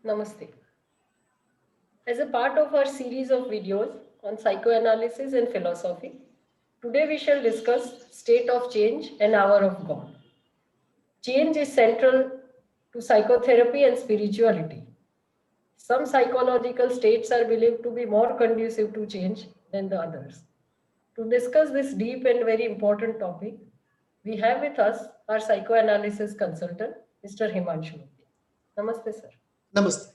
Namaste. As a part of our series of videos on psychoanalysis and philosophy, today we shall discuss state of change and hour of God. Change is central to psychotherapy and spirituality. Some psychological states are believed to be more conducive to change than the others. To discuss this deep and very important topic, we have with us our psychoanalysis consultant, Mr. Himanshu. Namaste, sir. Namaste.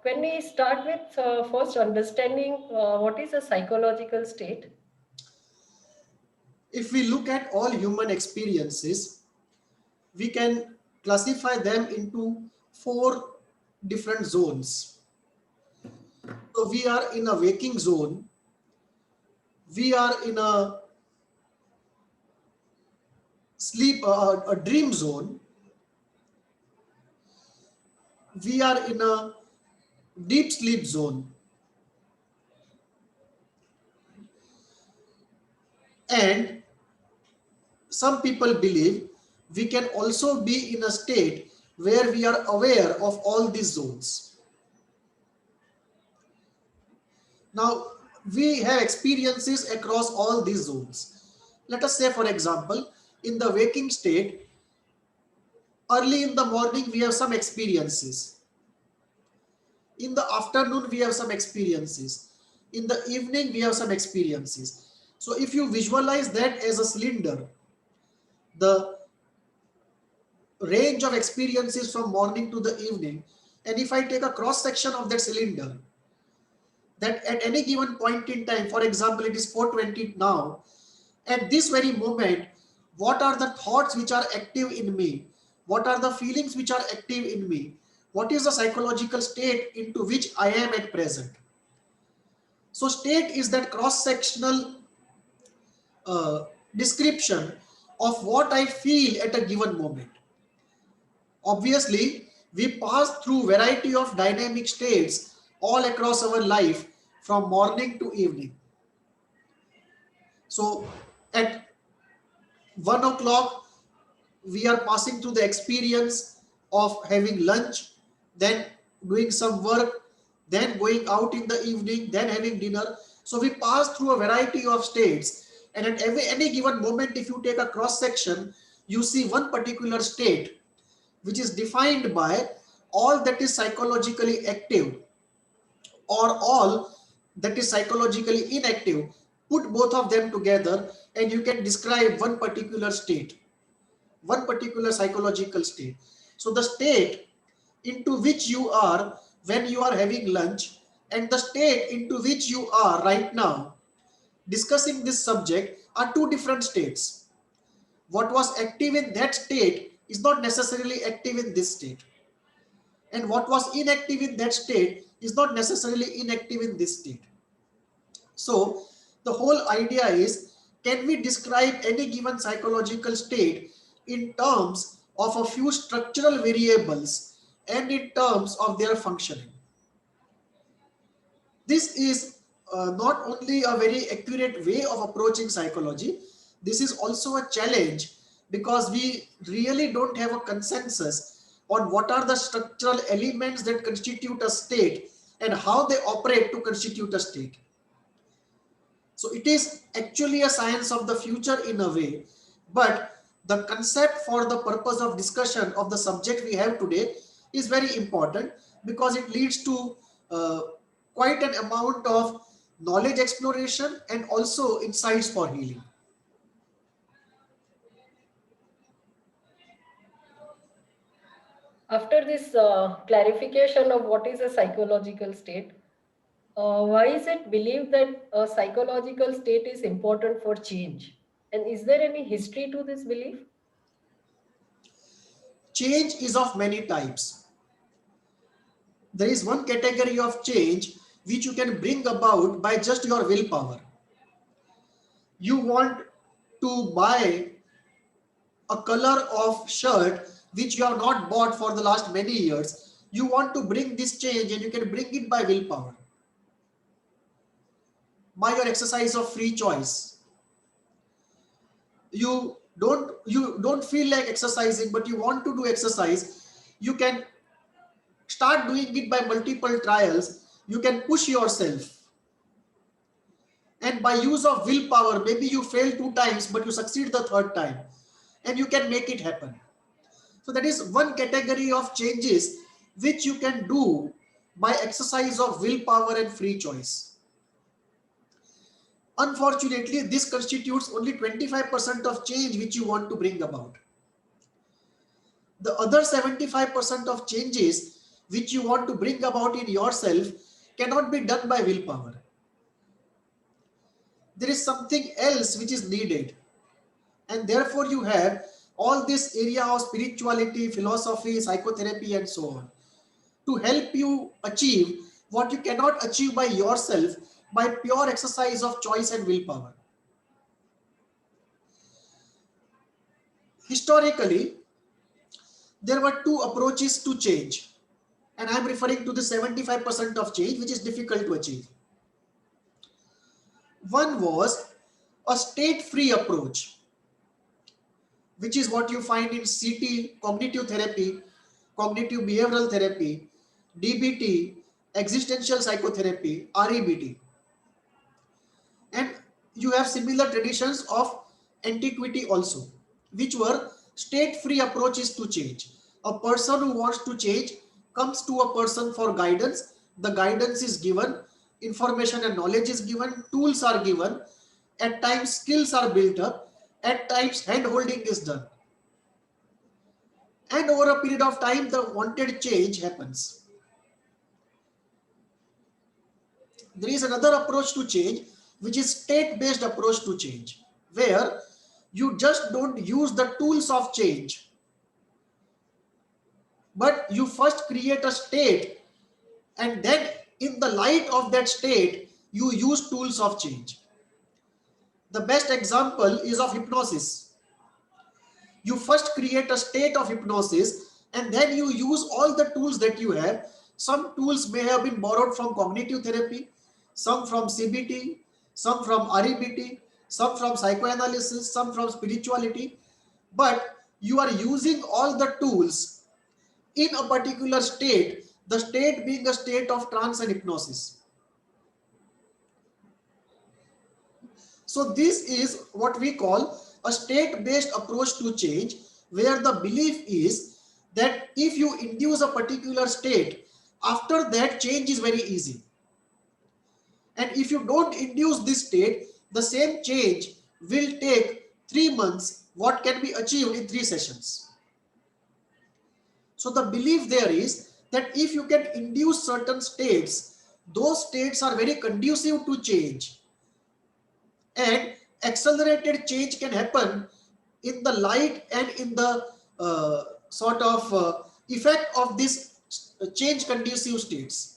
When we start with first understanding what is a psychological state? If we look at all human experiences, we can classify them into four different zones. So we are in a waking zone, we are in a a dream zone, we are in a deep sleep zone, and some people believe we can also be in a state where we are aware of all these zones. Now, we have experiences across all these zones. Let us say, for example, in the waking state, early in the morning, we have some experiences. In the afternoon, we have some experiences. In the evening, we have some experiences. So if you visualize that as a cylinder, the range of experiences from morning to the evening, and if I take a cross section of that cylinder, that at any given point in time, for example, it is 4:20 now, at this very moment, what are the thoughts which are active in me? What are the feelings which are active in me? What is the psychological state into which I am at present? So state is that cross-sectional uh, description of what I feel at a given moment. Obviously, we pass through variety of dynamic states all across our life from morning to evening. So at 1 o'clock, we are passing through the experience of having lunch, then doing some work, then going out in the evening, then having dinner. So we pass through a variety of states, and at any given moment, if you take a cross section, you see one particular state which is defined by all that is psychologically active or all that is psychologically inactive. Put both of them together and you can describe one particular state, one particular psychological state. So the state into which you are when you are having lunch and the state into which you are right now discussing this subject are two different states. What was active in that state is not necessarily active in this state, and what was inactive in that state is not necessarily inactive in this state. So the whole idea is, can we describe any given psychological state in terms of a few structural variables and in terms of their functioning? This is not only a very accurate way of approaching psychology, this is also a challenge because we really don't have a consensus on what are the structural elements that constitute a state and how they operate to constitute a state. So it is actually a science of the future in a way, but the concept for the purpose of discussion of the subject we have today is very important because it leads to uh, quite an amount of knowledge exploration and also insights for healing. After this clarification of what is a psychological state, why is it believed that a psychological state is important for change? And is there any history to this belief? Change is of many types. There is one category of change which you can bring about by just your willpower. You want to buy a color of shirt which you have not bought for the last many years. You want to bring this change and you can bring it by willpower, by your exercise of free choice. You don't feel like exercising, but you want to do exercise. You can start doing it by multiple trials. You can push yourself. And by use of willpower, maybe you fail 2 times, but you succeed the 3rd time. And you can make it happen. So that is one category of changes which you can do by exercise of willpower and free choice. Unfortunately, this constitutes only 25% of change which you want to bring about. The other 75% of changes which you want to bring about in yourself cannot be done by willpower. There is something else which is needed. And therefore you have all this area of spirituality, philosophy, psychotherapy and so on to help you achieve what you cannot achieve by yourself by pure exercise of choice and willpower. Historically, there were 2 approaches to change, and I am referring to the 75% of change which is difficult to achieve. One was a state-free approach, which is what you find in CT, cognitive therapy, cognitive behavioral therapy, DBT, existential psychotherapy, REBT. And you have similar traditions of antiquity also, which were state-free approaches to change. A person who wants to change comes to a person for guidance. The guidance is given, information and knowledge is given, tools are given, at times skills are built up, at times hand-holding is done. And over a period of time, the wanted change happens. There is another approach to change, which is state-based approach to change, where you just don't use the tools of change, but you first create a state, and then in the light of that state, you use tools of change. The best example is of hypnosis. You first create a state of hypnosis, and then you use all the tools that you have. Some tools may have been borrowed from cognitive therapy, some from CBT, some from REBT, some from psychoanalysis, some from spirituality, but you are using all the tools in a particular state, the state being a state of trance and hypnosis. So this is what we call a state-based approach to change, where the belief is that if you induce a particular state, after that change is very easy. And if you don't induce this state, the same change will take 3 months, what can be achieved in 3 sessions. So the belief there is that if you can induce certain states, those states are very conducive to change, and accelerated change can happen in the light and in the effect of this change conducive states.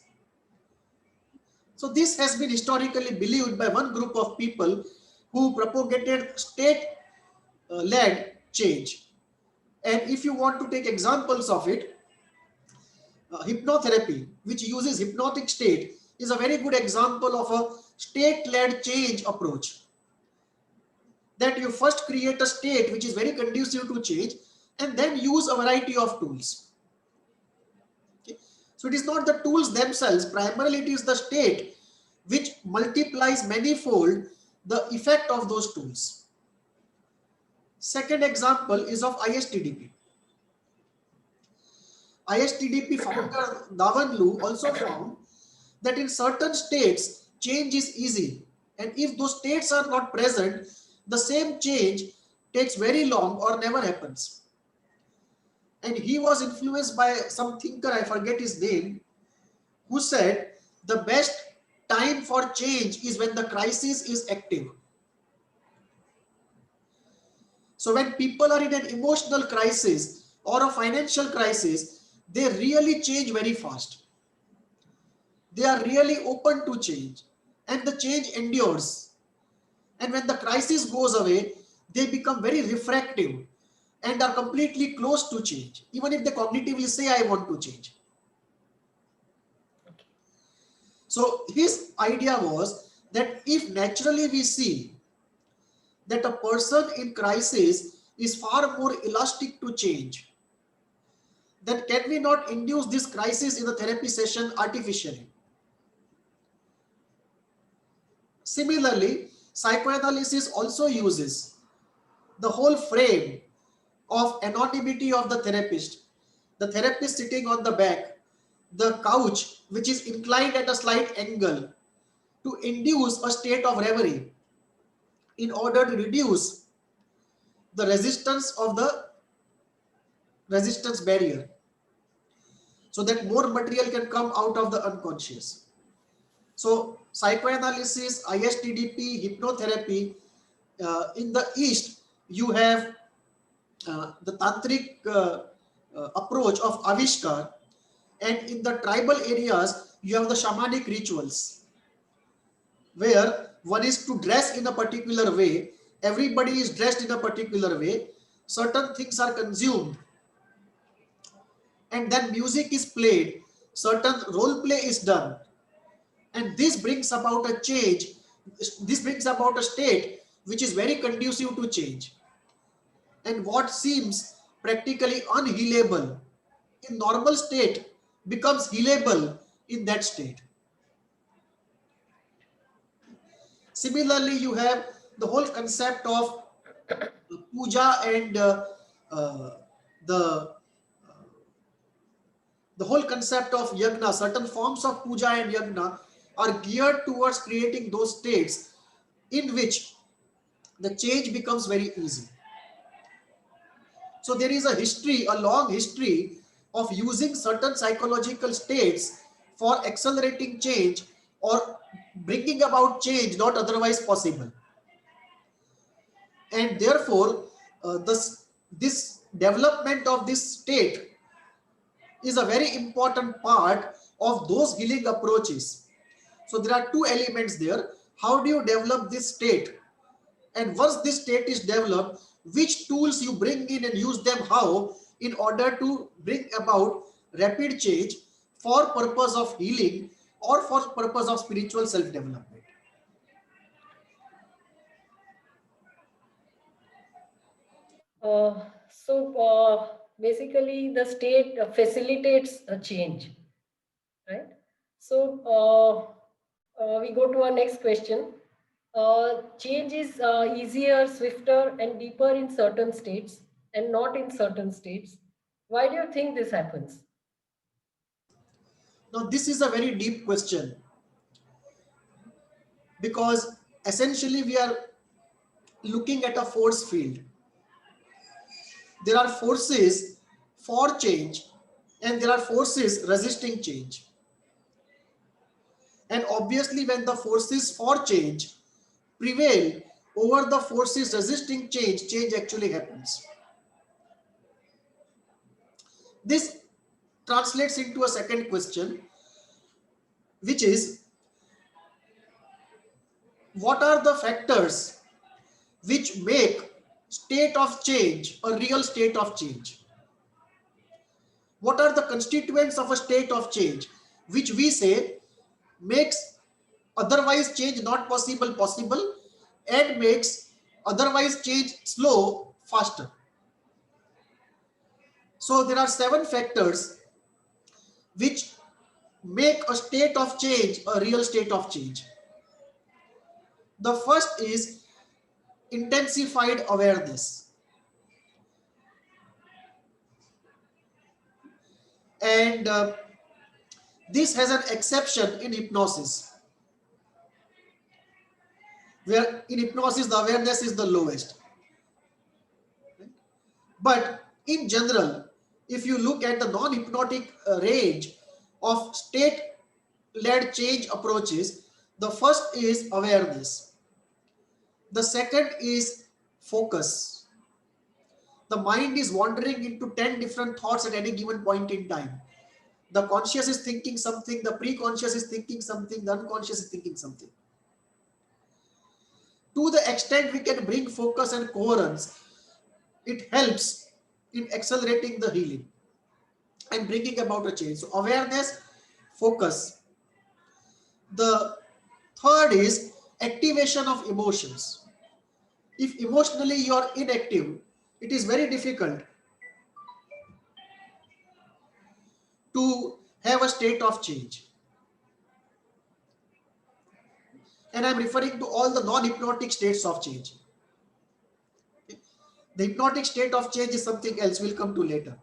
So this has been historically believed by one group of people who propagated state-led change. And if you want to take examples of it, hypnotherapy, which uses hypnotic state, is a very good example of a state-led change approach. That you first create a state which is very conducive to change, and then use a variety of tools. Okay. So it is not the tools themselves, primarily it is the state which multiplies manifold the effect of those tools. Second example is of ISTDP. ISTDP founder Dhawan Lu also found that in certain states change is easy, and if those states are not present, the same change takes very long or never happens. And he was influenced by some thinker, I forget his name, who said the best time for change is when the crisis is active. So when people are in an emotional crisis or a financial crisis, they really change very fast. They are really open to change, and the change endures. And when the crisis goes away, they become very refractive and are completely closed to change, even if they cognitively say, I want to change. Okay. So his idea was that if naturally we see that a person in crisis is far more elastic to change, then can we not induce this crisis in the therapy session artificially? Similarly, psychoanalysis also uses the whole frame of anonymity of the therapist sitting on the back, the couch which is inclined at a slight angle, to induce a state of reverie in order to reduce the resistance barrier, so that more material can come out of the unconscious. So psychoanalysis, ISTDP, hypnotherapy, in the East, you have the tantric approach of Avishkar, and in the tribal areas, you have the shamanic rituals, where one is to dress in a particular way, everybody is dressed in a particular way, certain things are consumed, and then music is played, certain role play is done, and this brings about a change, this brings about a state which is very conducive to change. And what seems practically unhealable in normal state becomes healable in that state. Similarly, you have the whole concept of puja and uh, the the whole concept of yagna. Certain forms of puja and yagna are geared towards creating those states in which the change becomes very easy. So there is a history, a long history of using certain psychological states for accelerating change or bringing about change not otherwise possible. And therefore, this development of this state is a very important part of those healing approaches. So there are two elements there. How do you develop this state? And once this state is developed, which tools you bring in and use them how in order to bring about rapid change for purpose of healing or for purpose of spiritual self-development. Basically, the state facilitates a change, right? So we go to our next question. Change is easier, swifter, and deeper in certain states and not in certain states. Why do you think this happens? Now this is a very deep question, because essentially we are looking at a force field. There are forces for change and there are forces resisting change. And obviously when the forces for change prevail over the forces resisting change, change actually happens. This translates into a second question, which is, what are the factors which make state of change a real state of change? What are the constituents of a state of change which we say makes otherwise change not possible possible and makes otherwise change slow faster? So there are 7 factors which make a state of change a real state of change. The first is intensified awareness. And this has an exception in hypnosis, where in hypnosis the awareness is the lowest. But in general, if you look at the non-hypnotic range of state-led change approaches, the first is awareness. The second is focus. The mind is wandering into 10 different thoughts at any given point in time. The conscious is thinking something, the pre-conscious is thinking something, the unconscious is thinking something. To the extent we can bring focus and coherence, it helps in accelerating the healing and bringing about a change. So awareness, focus. The third is activation of emotions. If emotionally you are inactive, it is very difficult to have a state of change. And I'm referring to all the non-hypnotic states of change. The hypnotic state of change is something else we'll come to later.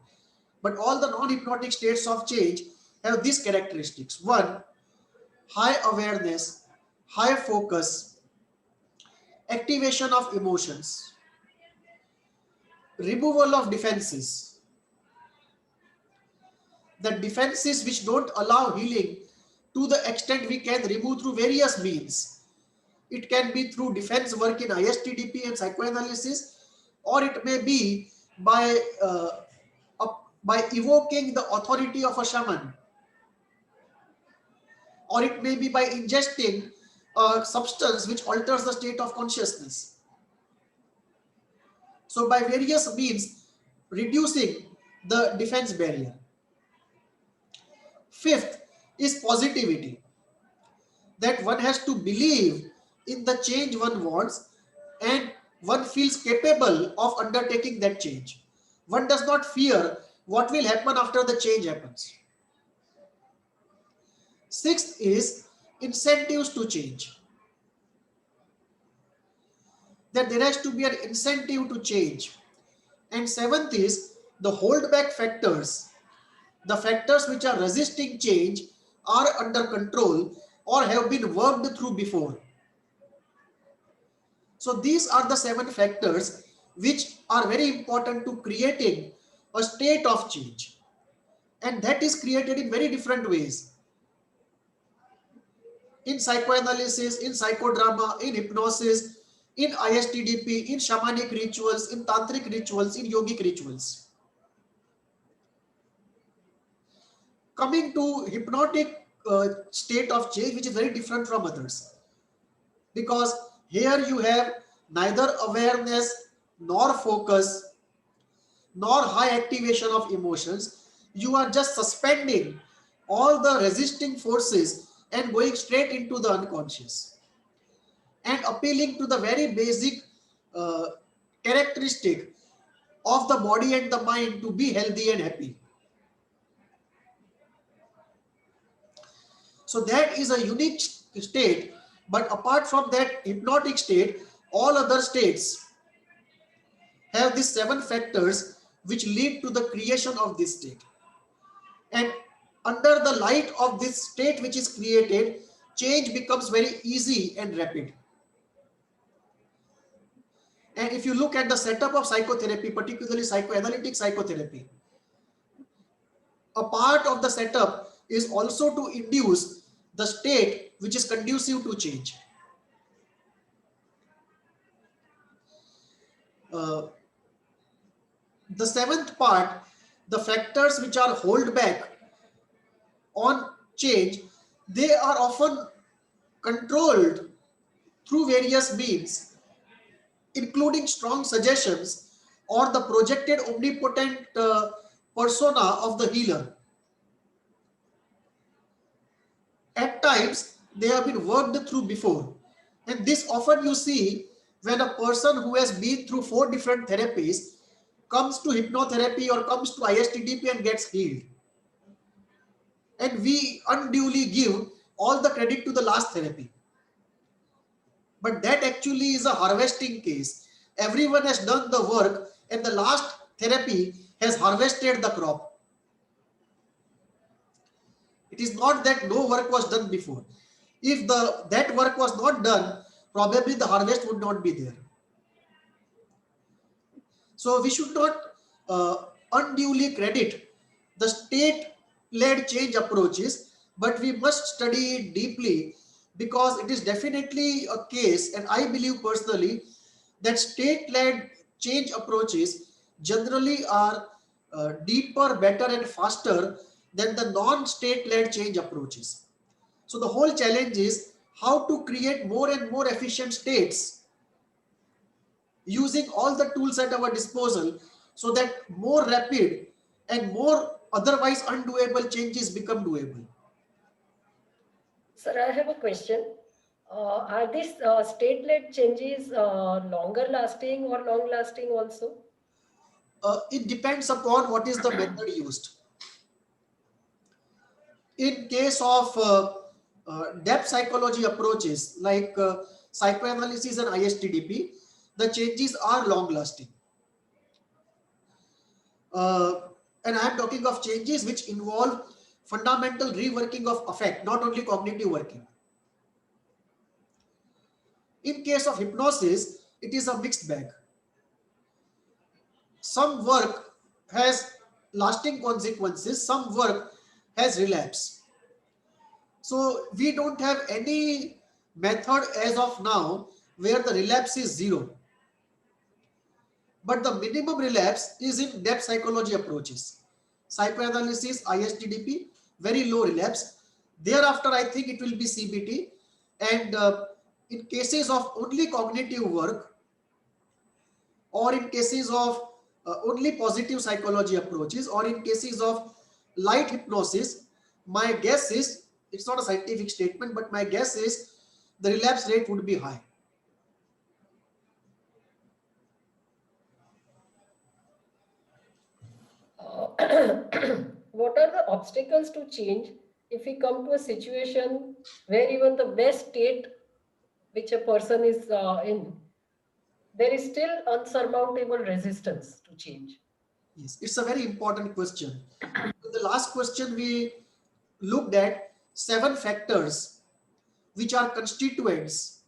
But all the non-hypnotic states of change have these characteristics. One, high awareness, high focus, activation of emotions, removal of defenses. The defenses which don't allow healing, to the extent we can remove through various means. It can be through defense work in ISTDP and psychoanalysis, or it may be by evoking the authority of a shaman, or it may be by ingesting a substance which alters the state of consciousness. So by various means, reducing the defense barrier. Fifth is positivity, that one has to believe in the change one wants and one feels capable of undertaking that change. One does not fear what will happen after the change happens. Sixth is incentives to change, that there has to be an incentive to change. And seventh is the holdback factors. The factors which are resisting change are under control or have been worked through before. So these are the 7 factors which are very important to creating a state of change. And that is created in very different ways. In psychoanalysis, in psychodrama, in hypnosis, in ISTDP, in shamanic rituals, in tantric rituals, in yogic rituals. Coming to hypnotic state of change, which is very different from others, because here you have neither awareness nor focus nor high activation of emotions. You are just suspending all the resisting forces and going straight into the unconscious and appealing to the very basic characteristic of the body and the mind to be healthy and happy. So that is a unique state, but apart from that hypnotic state, all other states have these 7 factors which lead to the creation of this state. And under the light of this state which is created, change becomes very easy and rapid. And if you look at the setup of psychotherapy, particularly psychoanalytic psychotherapy, a part of the setup is also to induce the state which is conducive to change. The 7th part, the factors which are hold back on change, they are often controlled through various means, including strong suggestions or the projected omnipotent persona of the healer. At times, they have been worked through before. And this often you see when a person who has been through 4 different therapies comes to hypnotherapy or comes to ISTDP and gets healed. And we unduly give all the credit to the last therapy. But that actually is a harvesting case. Everyone has done the work and the last therapy has harvested the crop. It is not that no work was done before. If that work was not done, probably the harvest would not be there. So we should not unduly credit the state-led change approaches, but we must study it deeply, because it is definitely a case, and I believe personally that state-led change approaches generally are deeper, better and faster than the non-state-led change approaches. So the whole challenge is how to create more and more efficient states using all the tools at our disposal, so that more rapid and more otherwise undoable changes become doable. Sir, I have a question. Are these state-led changes longer lasting or long lasting also? It depends upon what is the method used. in case of depth psychology approaches like psychoanalysis and ISTDP, the changes are long lasting. And I am talking of changes which involve fundamental reworking of affect, not only cognitive working. In case of hypnosis, it is a mixed bag. Some work has lasting consequences, some work has relapse. So we don't have any method as of now where the relapse is zero. But the minimum relapse is in depth psychology approaches. Psychoanalysis, ISTDP, very low relapse. Thereafter, I think it will be CBT. And in cases of only cognitive work, or in cases of only positive psychology approaches, or in cases of light hypnosis, my guess is, it's not a scientific statement, but my guess is the relapse rate would be high. What are the obstacles to change if we come to a situation where even the best state which a person is in, there is still unsurmountable resistance to change? Yes, it's a very important question. In the last question, we looked at 7 factors which are constituents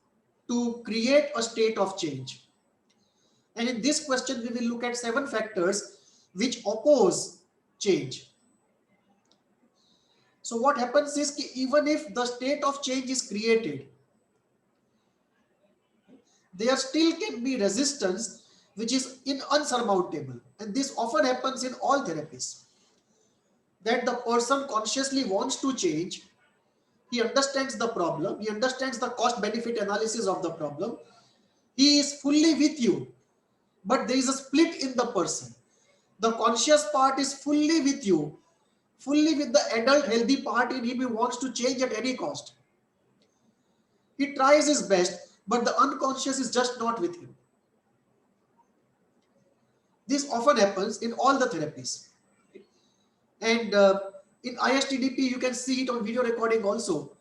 to create a state of change. And in this question, we will look at 7 factors which oppose change. So what happens is even if the state of change is created, there still can be resistance which is unsurmountable. And this often happens in all therapies. That the person consciously wants to change, he understands the problem, he understands the cost benefit analysis of the problem, he is fully with you, but there is a split in the person. The conscious part is fully with you, fully with the adult healthy part in him, he wants to change at any cost. He tries his best, but the unconscious is just not with him. This often happens in all the therapies. And in ISTDP, you can see it on video recording also.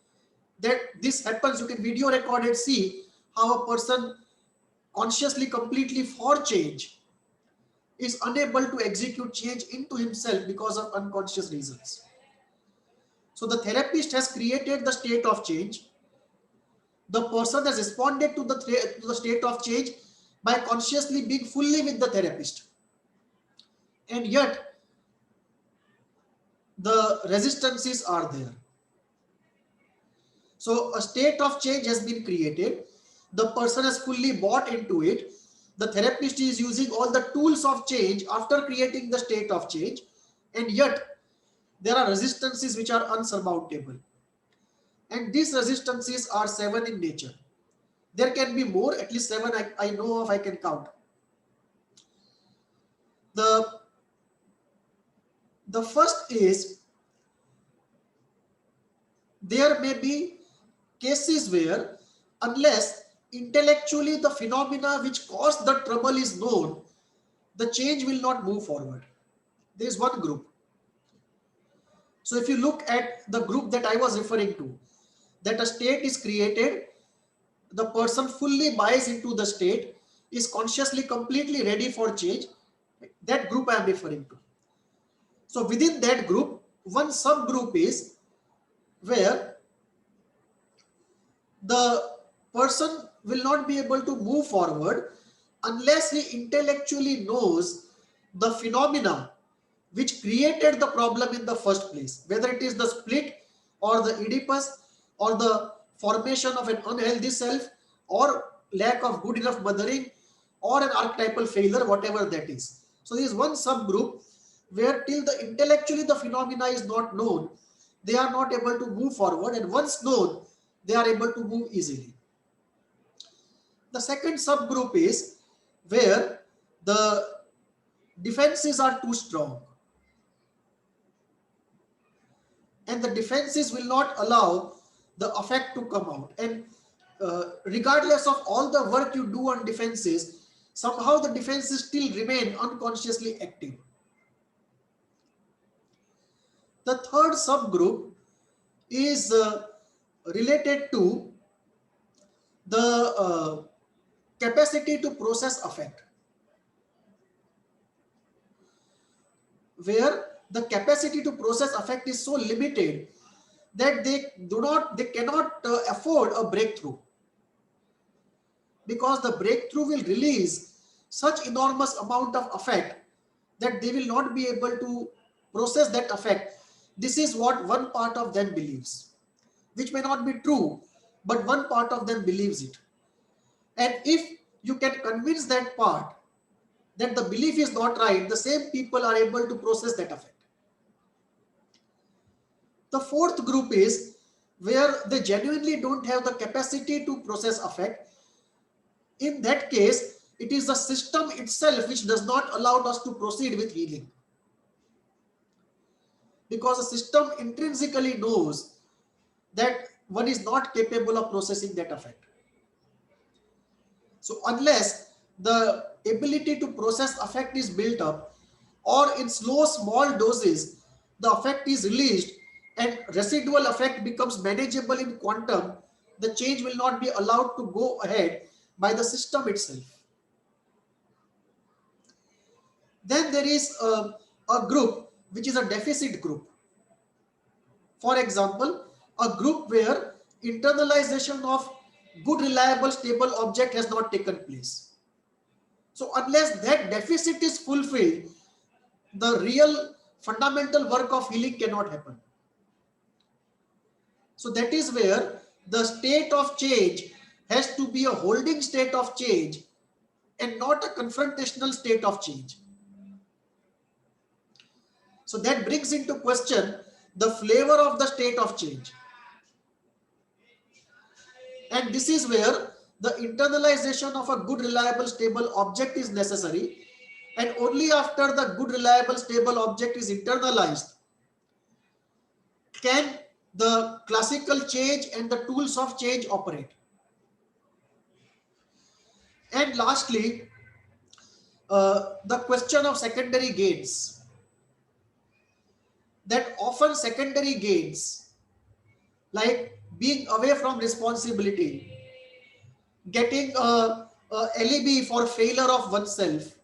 That this happens, you can video record and see how a person consciously completely for change is unable to execute change into himself because of unconscious reasons. So the therapist has created the state of change. The person has responded to the state of change by consciously being fully with the therapist. And yet, the resistances are there. So a state of change has been created. The person has fully bought into it. The therapist is using all the tools of change after creating the state of change. And yet, there are resistances which are unsurmountable. And these resistances are 7 in nature. There can be more, at least 7 I know of, I can count. The first is, there may be cases where unless intellectually the phenomena which caused the trouble is known, the change will not move forward. There is one group. So if you look at the group that I was referring to, that a state is created, the person fully buys into the state, is consciously completely ready for change, that group I am referring to. So within that group, one subgroup is where the person will not be able to move forward unless he intellectually knows the phenomena which created the problem in the first place, whether it is the split or the Oedipus or the formation of an unhealthy self or lack of good enough mothering or an archetypal failure, whatever that is. So there is one subgroup where till the intellectually the phenomena is not known, they are not able to move forward, and once known, they are able to move easily. The second subgroup is where the defenses are too strong and the defenses will not allow the affect to come out, and regardless of all the work you do on defenses, somehow the defenses still remain unconsciously active. The third subgroup is related to the capacity to process affect, where the capacity to process affect is so limited that they cannot afford a breakthrough, because the breakthrough will release such enormous amount of affect that they will not be able to process that affect. This is what one part of them believes, which may not be true, but one part of them believes it. And if you can convince that part that the belief is not right, the same people are able to process that affect. The fourth group is where they genuinely don't have the capacity to process affect. In that case, it is the system itself which does not allow us to proceed with healing, because the system intrinsically knows that one is not capable of processing that affect. So unless the ability to process affect is built up, or in slow small doses the affect is released and residual affect becomes manageable in quantum, the change will not be allowed to go ahead by the system itself. Then there is a group which is a deficit group. For example, a group where internalization of good, reliable, stable object has not taken place. So unless that deficit is fulfilled, the real fundamental work of healing cannot happen. So that is where the state of change has to be a holding state of change and not a confrontational state of change. So that brings into question the flavor of the state of change. And this is where the internalization of a good, reliable, stable object is necessary. And only after the good, reliable, stable object is internalized can the classical change and the tools of change operate. And lastly, the question of secondary gains. That often secondary gains, like being away from responsibility, getting a alibi for failure of oneself,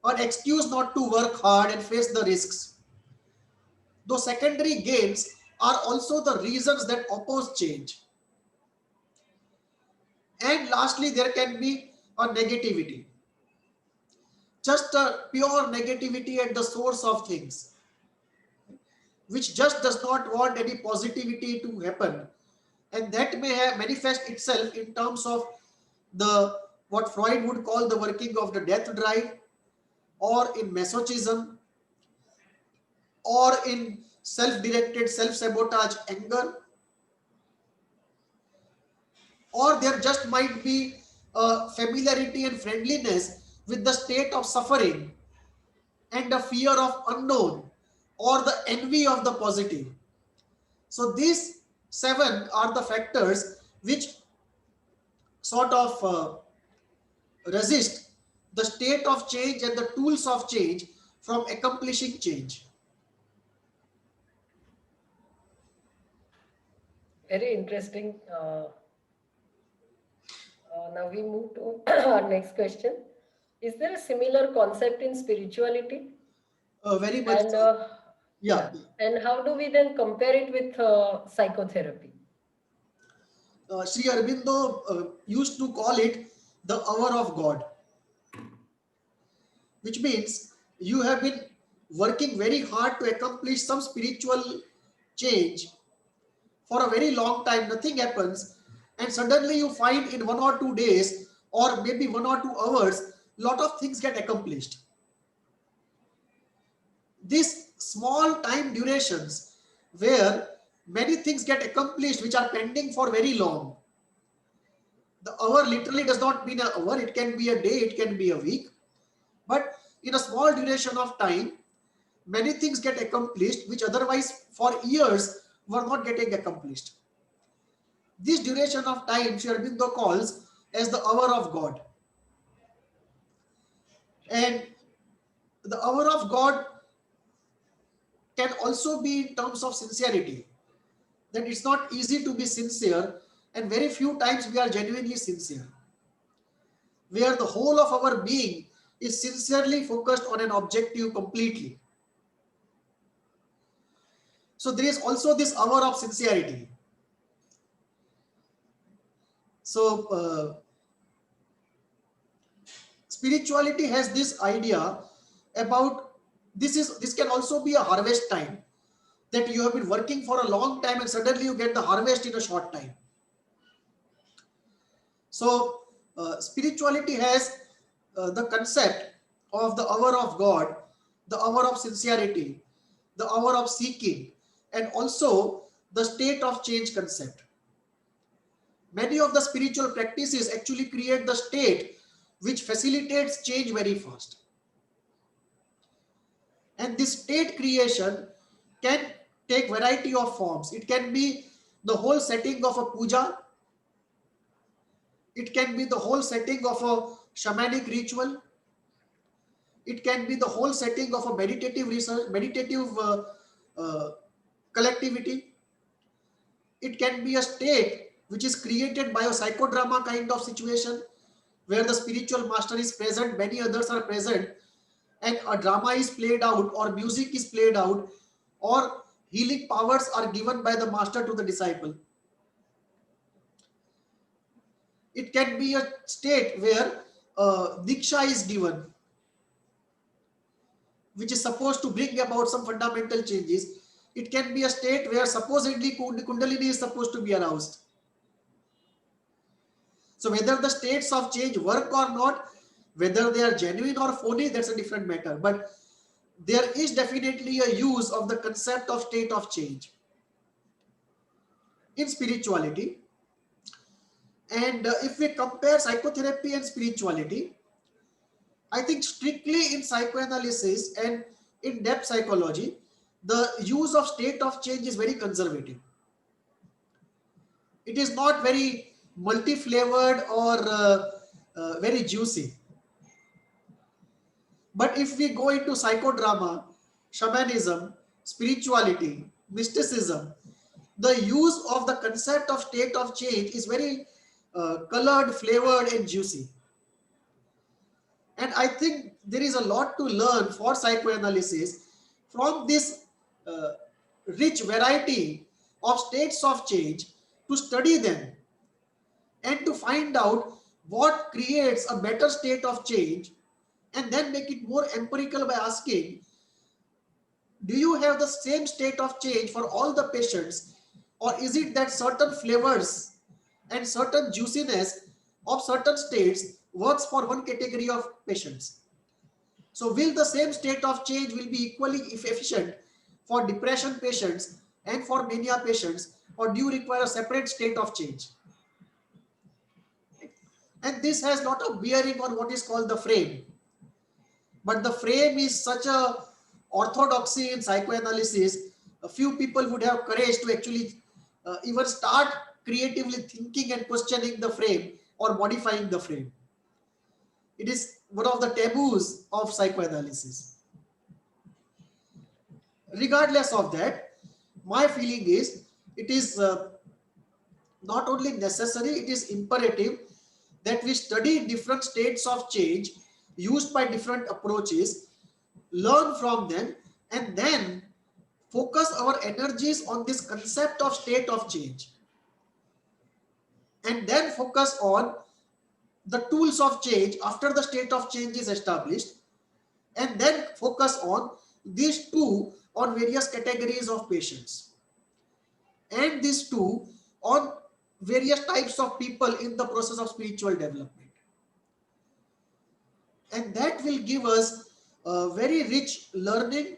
or excuse not to work hard and face the risks, those secondary gains are also the reasons that oppose change. And lastly, there can be a negativity, just a pure negativity at the source of things, which just does not want any positivity to happen, and that may have manifest itself in terms of the what Freud would call the working of the death drive, or in masochism, or in self-directed self-sabotage anger, or there just might be a familiarity and friendliness with the state of suffering and a fear of unknown, or the envy of the positive. So these seven are the factors which sort of resist the state of change and the tools of change from accomplishing change. Very interesting. Now we move to our next question. Is there a similar concept in spirituality? Very much And so. Yeah. and how do we then compare it with psychotherapy? Sri Aurobindo used to call it the hour of God, which means you have been working very hard to accomplish some spiritual change for a very long time, nothing happens, and suddenly you find in 1 or 2 days, or maybe 1 or 2 hours, lot of things get accomplished. These small time durations where many things get accomplished which are pending for very long. The hour literally does not mean an hour, it can be a day, it can be a week, but in a small duration of time, many things get accomplished which otherwise for years were not getting accomplished. This duration of time Sri Aurobindo calls as the hour of God. And the hour of God can also be in terms of sincerity. that it's not easy to be sincere, and very few times we are genuinely sincere, where the whole of our being is sincerely focused on an objective completely. So there is also this hour of sincerity. So spirituality has this idea about this can also be a harvest time, that you have been working for a long time and suddenly you get the harvest in a short time. So spirituality has the concept of the hour of God, the hour of sincerity, the hour of seeking, and also the state of change concept. Many of the spiritual practices actually create the state which facilitates change very fast. And this state creation can take variety of forms. It can be the whole setting of a puja. It can be the whole setting of a shamanic ritual. It can be the whole setting of a meditative research, meditative uh, collectivity. It can be a state which is created by a psychodrama kind of situation, where the spiritual master is present, many others are present, and a drama is played out, or music is played out, or healing powers are given by the master to the disciple. It can be a state where diksha is given, which is supposed to bring about some fundamental changes. It can be a state where supposedly kundalini is supposed to be aroused. So whether the states of change work or not, whether they are genuine or phony, that's a different matter. But there is definitely a use of the concept of state of change in spirituality. And if we compare psychotherapy and spirituality, I think strictly in psychoanalysis and in depth psychology, the use of state of change is very conservative. It is not very multi-flavored or very juicy. But if we go into psychodrama, shamanism, spirituality, mysticism, the use of the concept of state of change is very colored, flavored, and juicy. And I think there is a lot to learn for psychoanalysis from this uh, rich variety of states of change, to study them and to find out what creates a better state of change, and then make it more empirical by asking, do you have the same state of change for all the patients, or is it that certain flavors and certain juiciness of certain states works for one category of patients? So will the same state of change will be equally efficient for depression patients and for mania patients, or do you require a separate state of change? And this has lot of bearing on what is called the frame. But the frame is such a orthodoxy in psychoanalysis. A few people would have courage to actually even start creatively thinking and questioning the frame or modifying the frame. It is one of the taboos of psychoanalysis. Regardless of that, my feeling is it is not only necessary, it is imperative that we study different states of change used by different approaches, learn from them, and then focus our energies on this concept of state of change, and then focus on the tools of change after the state of change is established, and then focus on these two on various categories of patients, and these two on various types of people in the process of spiritual development. And that will give us very rich learning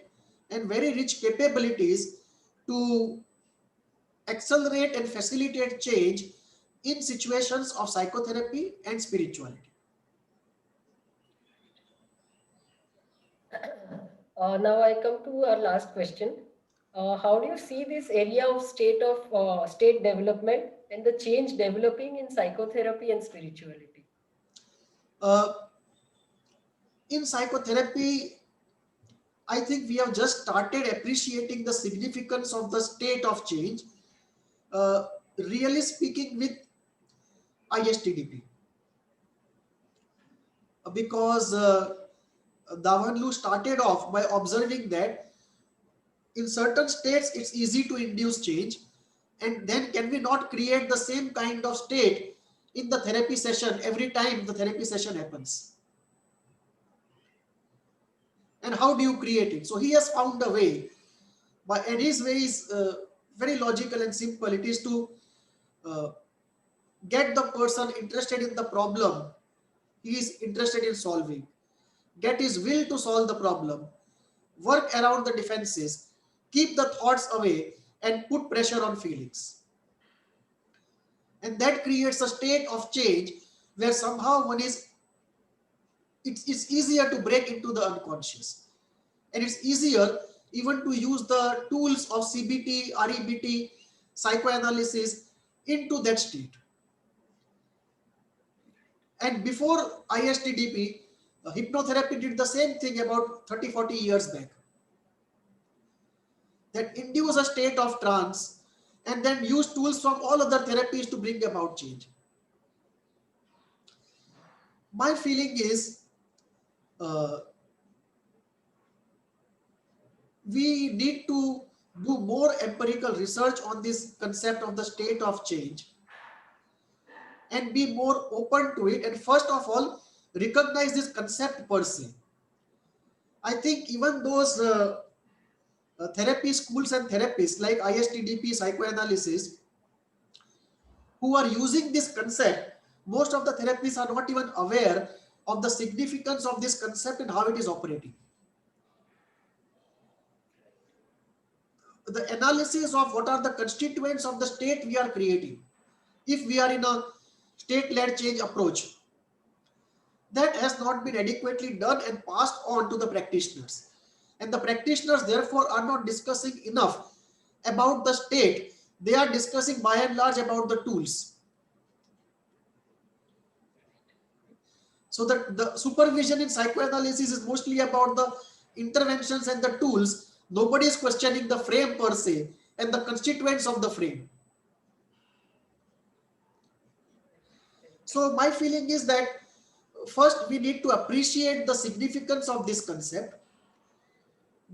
and very rich capabilities to accelerate and facilitate change in situations of psychotherapy and spirituality. Now I come to our last question. How do you see this area of state development and the change developing in psychotherapy and spirituality? Uh, in psychotherapy, I think we have just started appreciating the significance of the state of change, really speaking with ISTDP, because Davanlu started off by observing that in certain states it's easy to induce change, and then can we not create the same kind of state in the therapy session every time the therapy session happens? And how do you create it? So he has found a way, and his way is very logical and simple. It is to uh, get the person interested in the problem he is interested in solving, get his will to solve the problem, work around the defenses, keep the thoughts away, and put pressure on feelings. And that creates a state of change where somehow it's easier to break into the unconscious. And it's easier even to use the tools of CBT, REBT, psychoanalysis into that state. And before ISTDP, hypnotherapy did the same thing about 30-40 years back. That induce a state of trance and then use tools from all other therapies to bring about change. My feeling is uh, we need to do more empirical research on this concept of the state of change and be more open to it, and first of all recognize this concept per se. I think even those therapy schools and therapists like ISTDP, psychoanalysis, who are using this concept, most of the therapists are not even aware of the significance of this concept and how it is operating. The analysis of what are the constituents of the state we are creating, if we are in a state-led change approach, that has not been adequately done and passed on to the practitioners. And the practitioners therefore are not discussing enough about the state. They are discussing by and large about the tools. So the supervision in psychoanalysis is mostly about the interventions and the tools. Nobody is questioning the frame per se and the constituents of the frame. So my feeling is that first we need to appreciate the significance of this concept,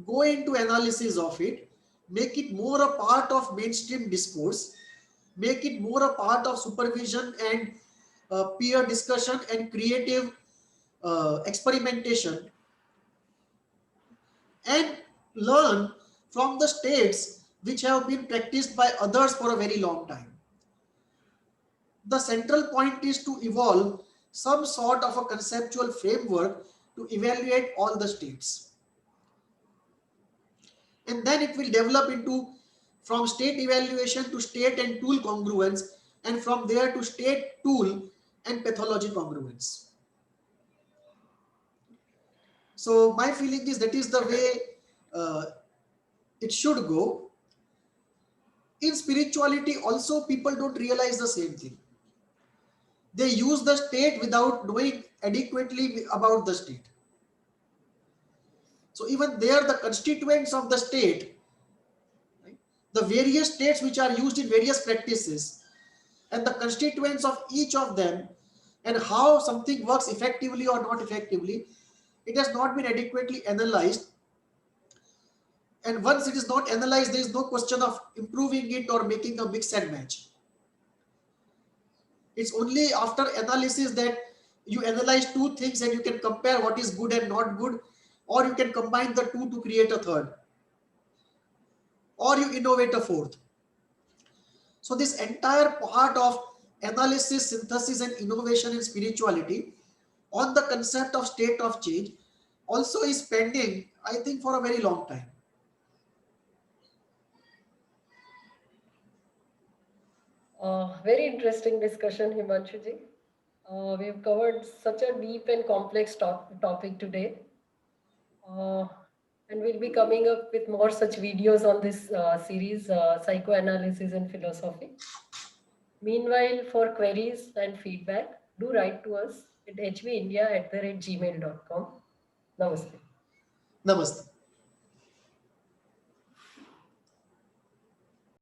go into analysis of it, make it more a part of mainstream discourse, make it more a part of supervision and peer discussion and creative experimentation, and learn from the states which have been practiced by others for a very long time. The central point is to evolve some sort of a conceptual framework to evaluate all the states. And then it will develop into from state evaluation to state and tool congruence, and from there to state, tool, and pathology congruence. So my feeling is that is the way it should go. In spirituality also, people don't realize the same thing. They use the state without knowing adequately about the state. So even there, the constituents of the state, right, the various states which are used in various practices, and the constituents of each of them, and how something works effectively or not effectively, it has not been adequately analyzed. And once it is not analyzed, there is no question of improving it or making a mix and match. It's only after analysis that you analyze two things and you can compare what is good and not good, or you can combine the two to create a third, or you innovate a fourth. So this entire part of analysis, synthesis, and innovation in spirituality on the concept of state of change also is pending, I think, for a very long time. Very interesting discussion, Himanshuji. We've covered such a deep and complex topic today. And we'll be coming up with more such videos on this series, Psychoanalysis and Philosophy. Meanwhile, for queries and feedback, do write to us at hbindia@gmail.com. Namaste. Namaste.